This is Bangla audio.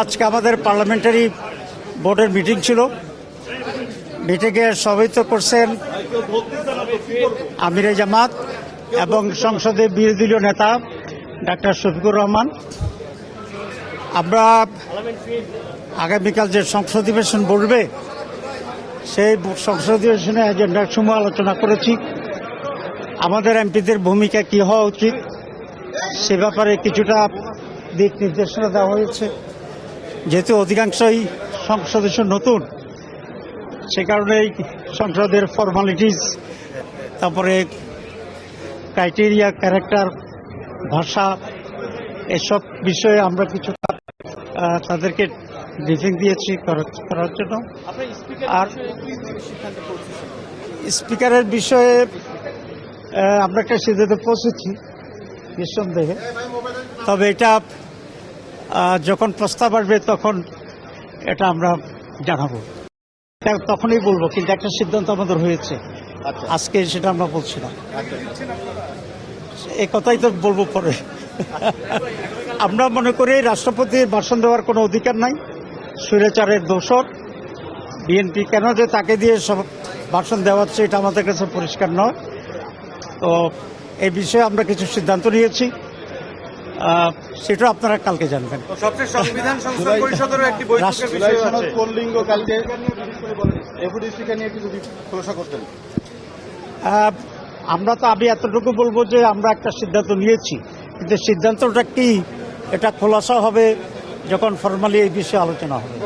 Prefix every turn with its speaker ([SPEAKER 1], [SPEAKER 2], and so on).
[SPEAKER 1] আজকে আমাদের পার্লামেন্টারি বোর্ডের মিটিং ছিল। মিটিংয়ে সভাপতিত্ব করছেন আমিরে জামাত এবং সংসদের বিরোধী দলীয় নেতা ডাক্তার শফিকুর রহমান। আমরা আগামীকাল যে সংসদ অধিবেশন বসবে সেই সংসদ অধিবেশনে এজেন্ডার সমূহ আলোচনা করেছি। আমাদের এমপিদের ভূমিকা কি হওয়া উচিত সে ব্যাপারে কিছুটা দিক নির্দেশনা দেওয়া হয়েছে। যেহেতু অধিকাংশই সদস্য নতুন, সে কারণে সংসদের ফর্মালিটিস, তারপরে ক্রাইটেরিয়া, ক্যারেক্টার, ভাষা, এসব বিষয়ে আমরা কিছু তাদেরকে ব্রিফিং দিয়েছি করার জন্য। আর স্পিকারের বিষয়ে আমরা একটা সিদ্ধান্তে পৌঁছেছি নিঃসন্দেহে, তবে এটা যখন প্রস্তাব আসবে তখন এটা আমরা জানাবো, তখনই বলবো। কিন্তু একটা সিদ্ধান্ত আমাদের হয়েছে, আজকে সেটা আমরা বলছি না। এই কথাই তো বলবো পরে। আমরা মনে করি রাষ্ট্রপতির ভাষণ দেওয়ার কোনো অধিকার নাই। স্বৈরাচারের দোসর বিএনপি কেন যে তাকে দিয়ে সব ভাষণ দেওয়াচ্ছে এটা আমাদের কাছে পরিষ্কার নয়। তো এই বিষয়ে আমরা কিছু সিদ্ধান্ত নিয়েছি, সেটা আপনারা কালকে জানবেন।
[SPEAKER 2] সংবিধান সংস্কার পরিষদের একটি বৈঠকের বিষয় আছে পল্লিঙ্গ কালকে ডেপুটি স্পিকার নিয়ে কিছু খোলাসা করতেন।
[SPEAKER 1] আমি এতটুকু বলবো যে আমরা একটা সিদ্ধান্ত নিয়েছি, কিন্তু সিদ্ধান্তটা কি এটা খোলাসা হবে যখন ফর্মালি এই বিষয়ে আলোচনা হবে।